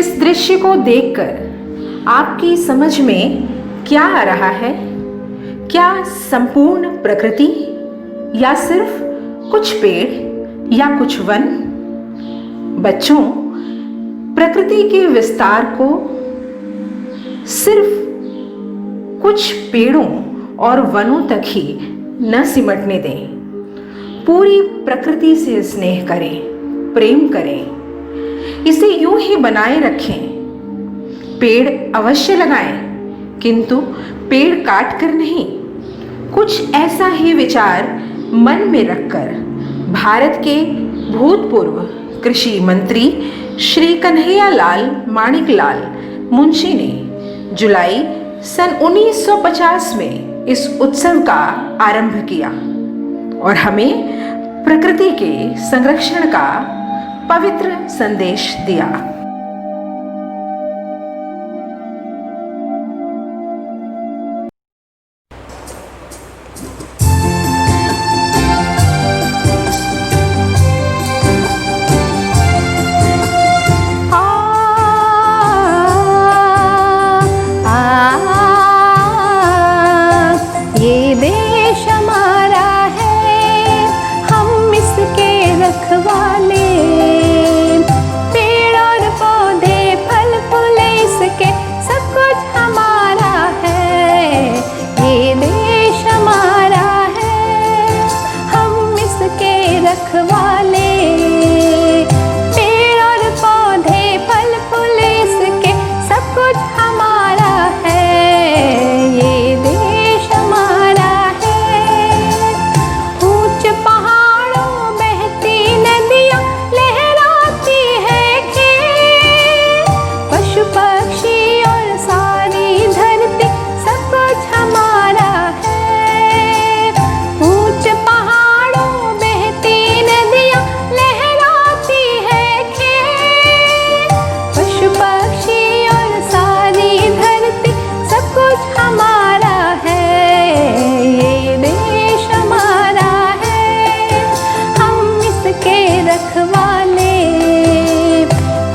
इस दृश्य को देखकर आपकी समझ में क्या आ रहा है? क्या संपूर्ण प्रकृति, या सिर्फ कुछ पेड़ या कुछ वन? बच्चों, प्रकृति के विस्तार को सिर्फ कुछ पेड़ों और वनों तक ही न सिमटने दें। पूरी प्रकृति से स्नेह करें, प्रेम करें, इसे यूं ही बनाए रखें। पेड़ अवश्य लगाएं, किंतु पेड़ काट कर नहीं। कुछ ऐसा ही विचार मन में रखकर भारत के भूतपूर्व कृषि मंत्री श्री कन्हैयालाल माणिकलाल मुंशी ने जुलाई सन 1950 में इस उत्सव का आरंभ किया और हमें प्रकृति के संरक्षण का पवित्र संदेश दिया। ये देश हमारा है, हम इसके रखवाले। पेड़ और पौधे, फल फूल इसके, सब कुछ हमारा है। ये देश हमारा है, हम इसके रखवाले। पेड़ और पौधे, फल फूल इसके, सब कुछ हमारा है। ये देश हमारा है। ऊंच पहाड़ों बहती नदियां, लहराती है खेत। पशु पक्षी और सारी धरती, सब कुछ हमारा है। ऊंच पहाड़ों बहती नदियां, लहराती है खेत। पशु पक्षी और सारी धरती, सब कुछ हमारा है। ये देश हमारा है, हम इसके रखवाले।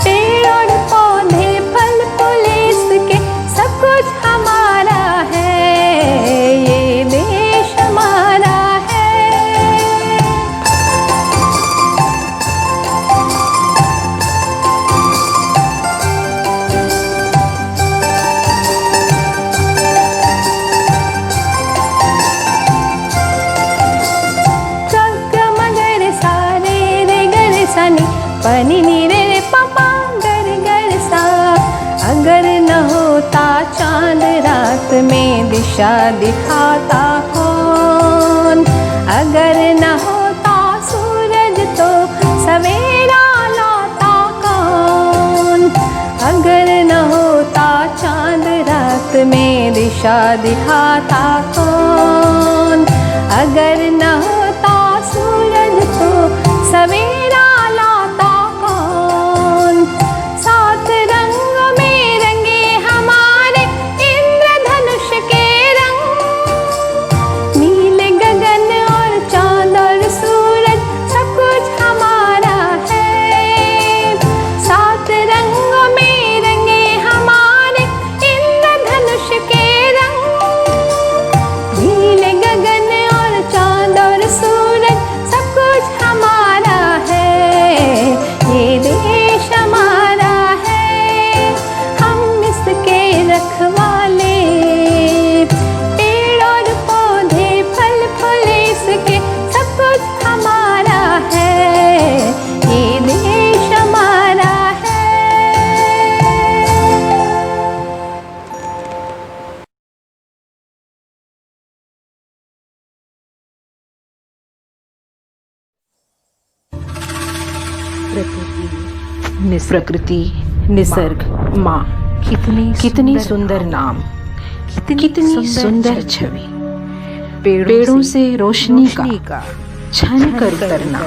पेड़ और पौधे, फल फूल इसके, सब कुछ हमारा है। ये देश हमारा है। मगर सारे रे गर सनी, पनी नी रे रे पापा गर गर सा। अगर न होता चांद रात में दिशा दिखाता कौन? अगर न होता सूरज तो सवेरा लाता कौन? अगर न होता चांद रात में दिशा दिखाता कौन? अगर न होता सूरज तो सवेरा लाता कौन? सात रंग में रंगे हमारे इंद्रधनुष के रंग। नीले गगन और चांद और सूरज, सब कुछ हमारा है। सात रंग में रंगे हमारे इंद्रधनुष के रंग। नीले गगन और चांद और सूरज, सब कुछ हमारा है। ये देश हमारा है, हम इसके रखवाले। पेड़ और पौधे, फल फूल इसके, सब कुछ हमारा है। ये देश हमारा है। प्रकृति, निसर्ग, माँ, कितनी सुंदर नाम, कितनी सुंदर छवि। पेड़ों से रोशनी का छन कर उतरना,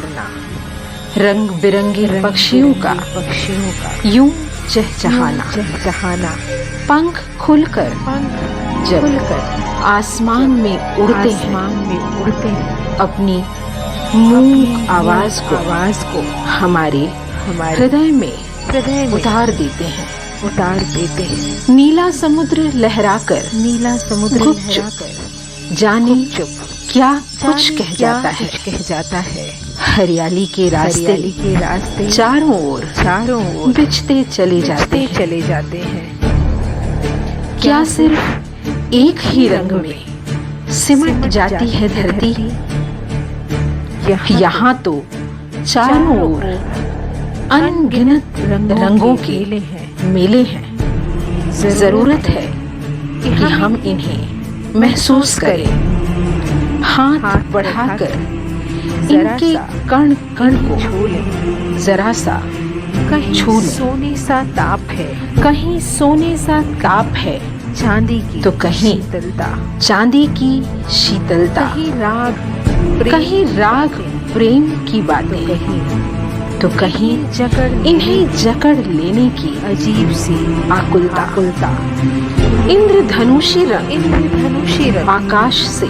रंग बिरंगे पक्षियों का यूं चहचहाना, पंख खुलकर जब आसमान में उड़ते हैं, अपनी मूक आवाज को हमारे हृदय में हृदय में उतार देते हैं। उतार देते हैं। नीला समुद्र लहराकर नीला समुद्र गुपचुप लहराकर जाने चुप क्या कुछ जाने कह क्या जाता है। कुछ कह जाता है। हरियाली के रास्ते हरियाली के रास्ते चारों ओर बिछते चले जाते हैं। चले जाते हैं। क्या सिर्फ एक ही रंग में सिमट जाती है धरती? यहाँ तो चारों ओर अनगिनत रंगों के मेले हैं। जरूरत है कि हम इन्हें महसूस करें, हाथ बढ़ाकर इनके कण कण को जरा सा छू लें। सोने सा ताप है, कहीं सोने सा ताप है, चांदी की तो कहीं शीतलता, चांदी की शीतलता, कहीं राग प्रेम की बातें, तो कहीं इन्हें जकड़ लेने की अजीब सी आकुलता। इंद्रधनुषी रंग आकाश से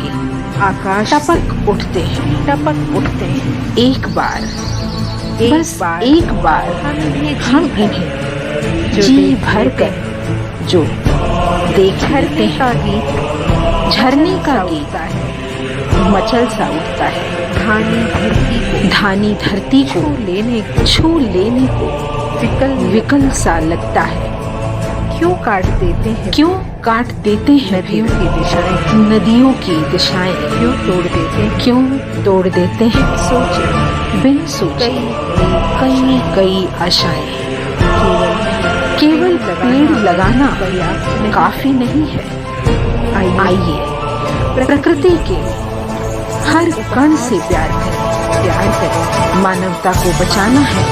टपक उठते हैं। एक बार एक बार हम इन्हें जी भर कर जो देख लेते हैं। झरने का गीत मचल सा उठता है। धानी धरती को छू लेने को विकल सा लगता है। क्यों काट देते हैं नदियों की दिशाएं क्यों तोड़ देते हैं बिन सोचे कई आशाएं। केवल पेड़ लगाना काफी नहीं है। आइए प्रकृति के हर कण से प्यार करें। मानवता को बचाना है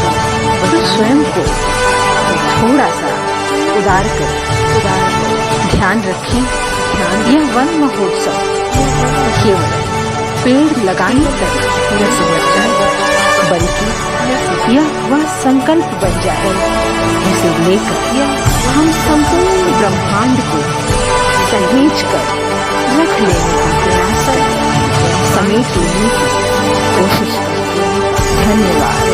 तो स्वयं को थोड़ा सा उदार करें। ध्यान रखें, यह वन महोत्सव केवल पेड़ लगाने तक न समझ जाए, बल्कि यह वह संकल्प बन जाए जिसे लेकर हम संपूर्ण ब्रह्मांड को सहेज कर रख लेने का प्रयास करें, समेट लेने की कोशिश करें। धन्यवाद।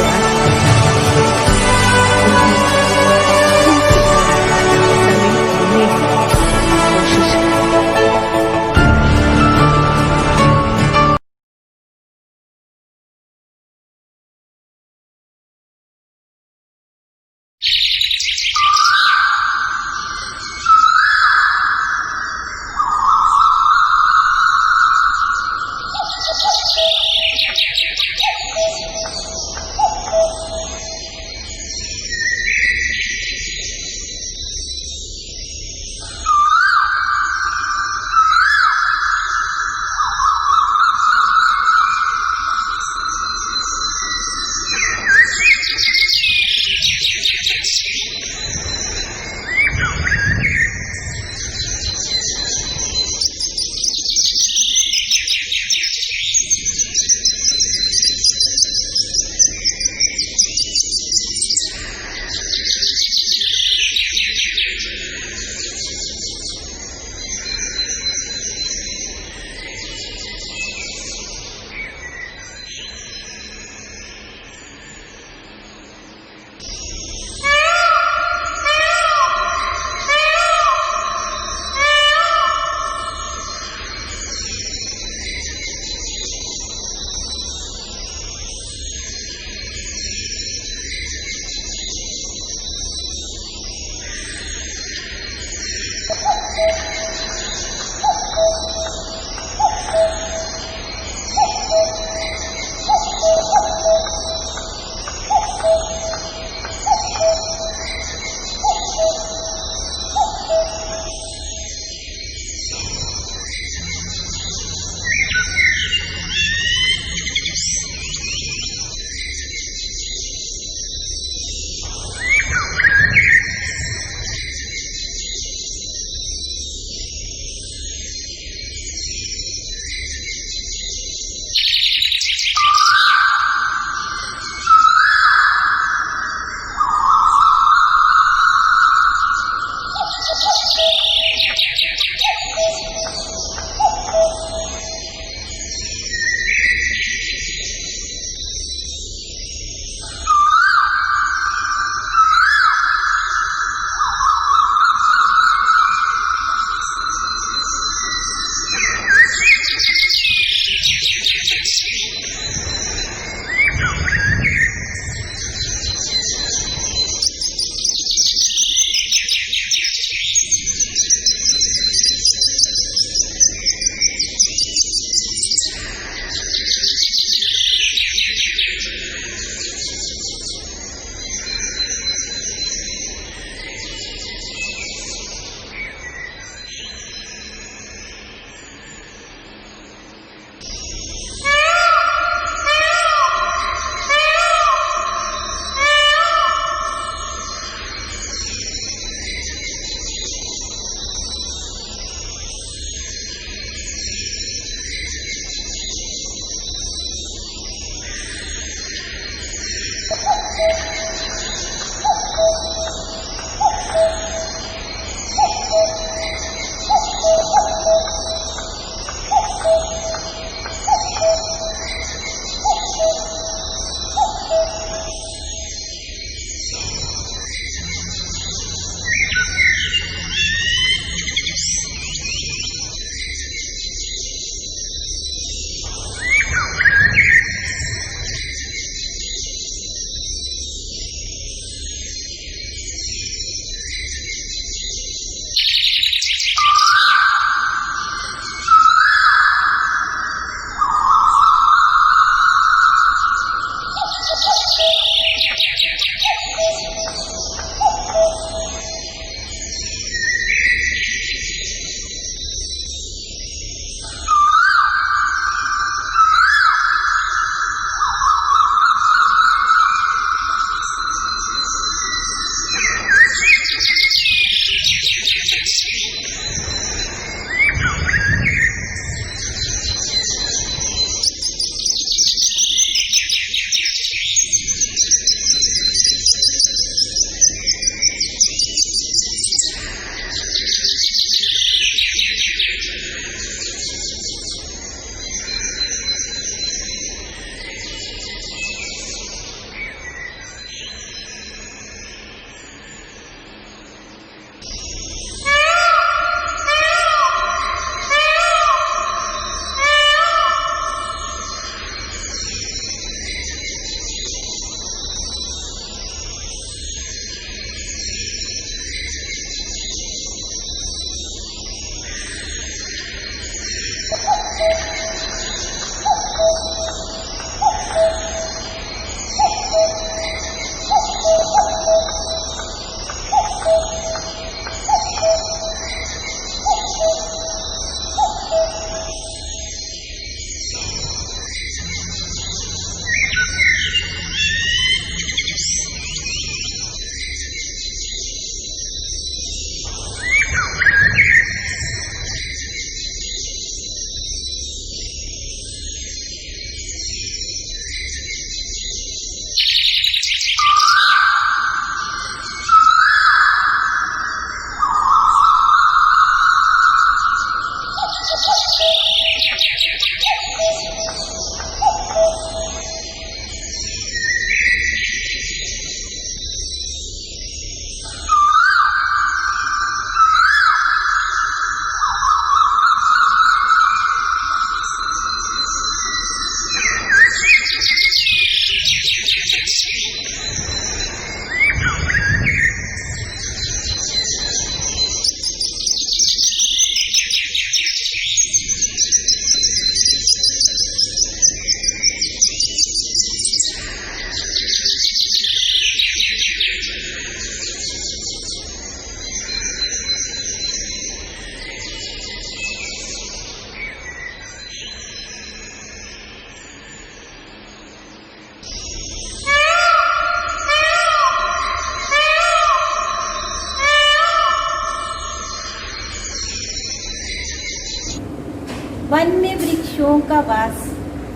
वन में वृक्षों का वास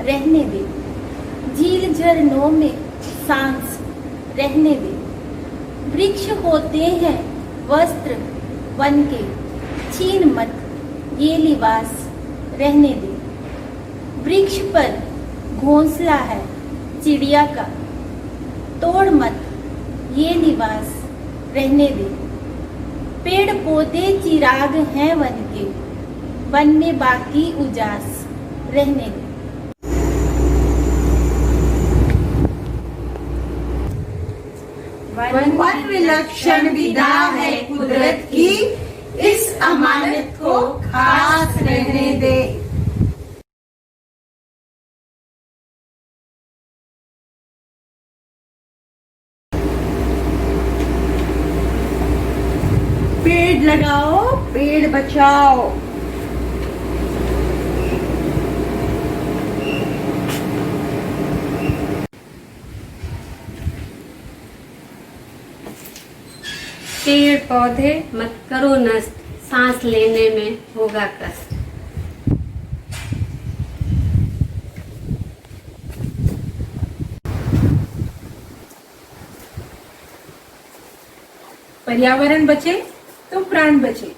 रहने दे, झील झरनों में सांस रहने दे। वृक्ष होते हैं वस्त्र वन के, छीन मत ये लिबास रहने दे। वृक्ष पर घोंसला है चिड़िया का, तोड़ मत ये निवास रहने दे। पेड़ पौधे चिराग हैं वन के, वन में बाकी उजास रहने दे। वन विलक्षण विधा है कुदरत की, इस अमानत को खास रहने दे। पेड़ लगाओ, पेड़ बचाओ। पेड़ पौधे मत करो नष्ट, सांस लेने में होगा कष्ट। पर्यावरण बचे तो प्राण बचे।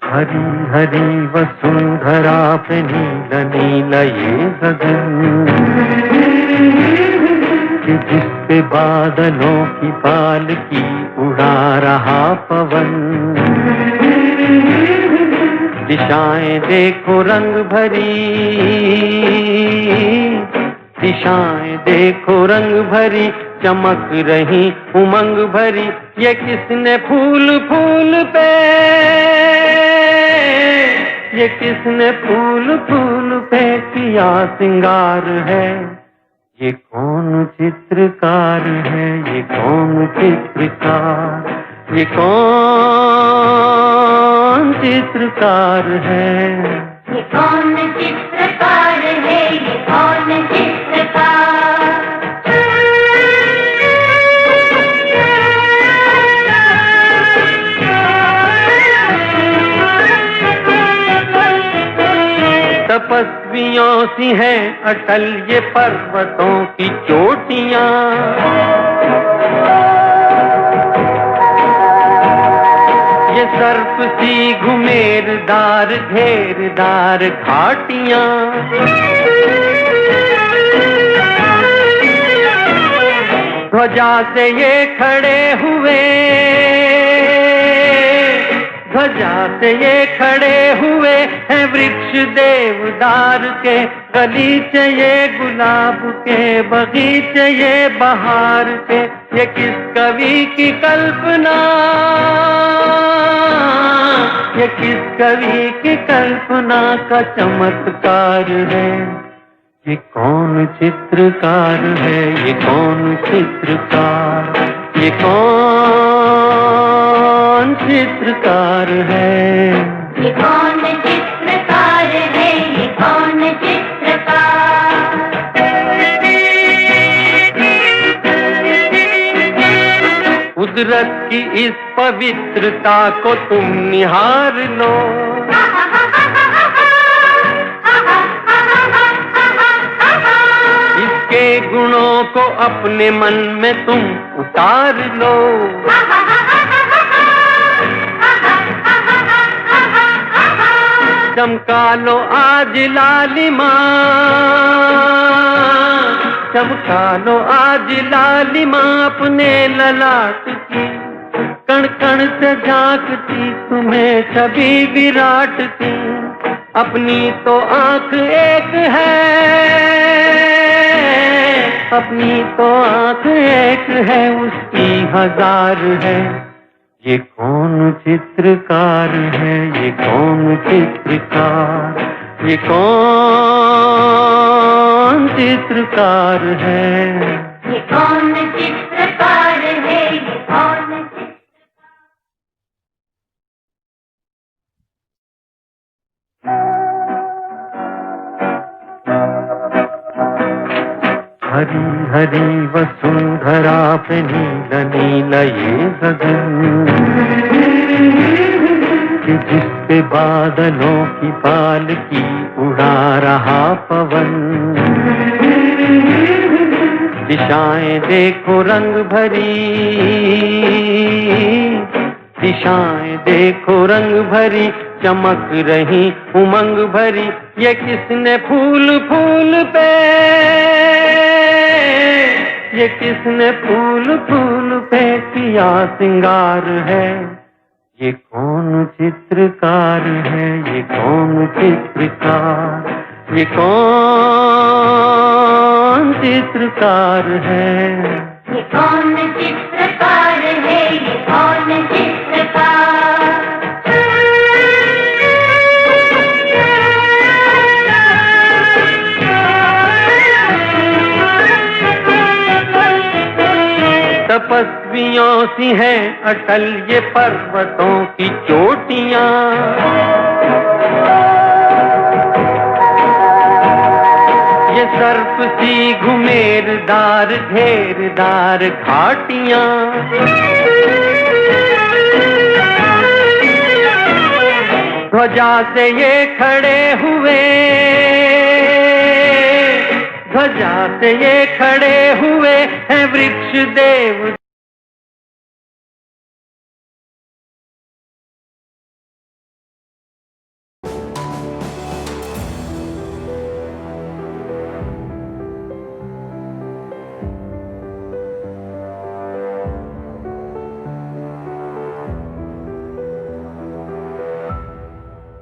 हरी हरी वसुंधरा पे नील नील ये गगन, कि जिस पे बादलों की पालकी उड़ा रहा पवन। दिशाएं देखो रंग भरी, दिशाएं देखो रंग भरी, चमक रही उमंग भरी। ये किसने फूल फूल पे, ये किसने फूल फूल पे किया सिंगार है। ये कौन चित्रकार है, ये कौन चित्रकार, ये कौन चित्रकार है। ये कौन चित्रकार है, ये कौन चित्रकार। तपस्वियों सी है अटल ये पर्वतों की चोटियां। ये सर्प सी घुमेरदार घेरदार घाटियां। ध्वजा से ये खड़े हुए, ध्वजा से ये खड़े हुए हैं वृक्ष देवदार के। गलीचे ये गुलाब के, बगीचे ये बहार के। ये किस कवि की कल्पना, ये किस कवि की कल्पना का चमत्कार है। ये कौन चित्रकार है, ये कौन चित्रकार, ये कौन चित्रकार है। ये कौन चित्रकार है, ये कौन चित्रकार। कुदरत की इस पवित्रता को तुम निहार लो। इसके गुणों को अपने मन में तुम उतार लो। चमका लो आज लालिमा, चमका लो आज लालिमा अपने ललाट की। कण कण से झांकती तुम्हें छवि विराट की। अपनी तो आंख एक है, अपनी तो आंख एक है, उसकी हजार है। ये कौन चित्रकार है, ये कौन चित्रकार, ये कौन चित्रकार है। ये कौन चित्रकार है, ये कौन हरी हरी वसुंधरा पे नीला नीला ये गगन, कि जिस पे बादलों की पालकी उड़ा रहा पवन। दिशाएं देखो रंग भरी, दिशाएं देखो रंग भरी, चमक रही उमंग भरी। ये किसने फूल फूल पे, ये किसने फूल फूल पे किया सिंगार है। ये कौन चित्रकार है, ये कौन चित्रकार, ये कौन चित्रकार है। ये कौन चित्रकार है, ये कौन चित्रकार। तपस्वियों सी हैं अटल ये पर्वतों की चोटियां, ये सर्प सी घुमेरदार घेरदार घाटियां। ध्वजा से ये खड़े हुए, ध्वजा से ये खड़े हुए हैं वृक्ष देव।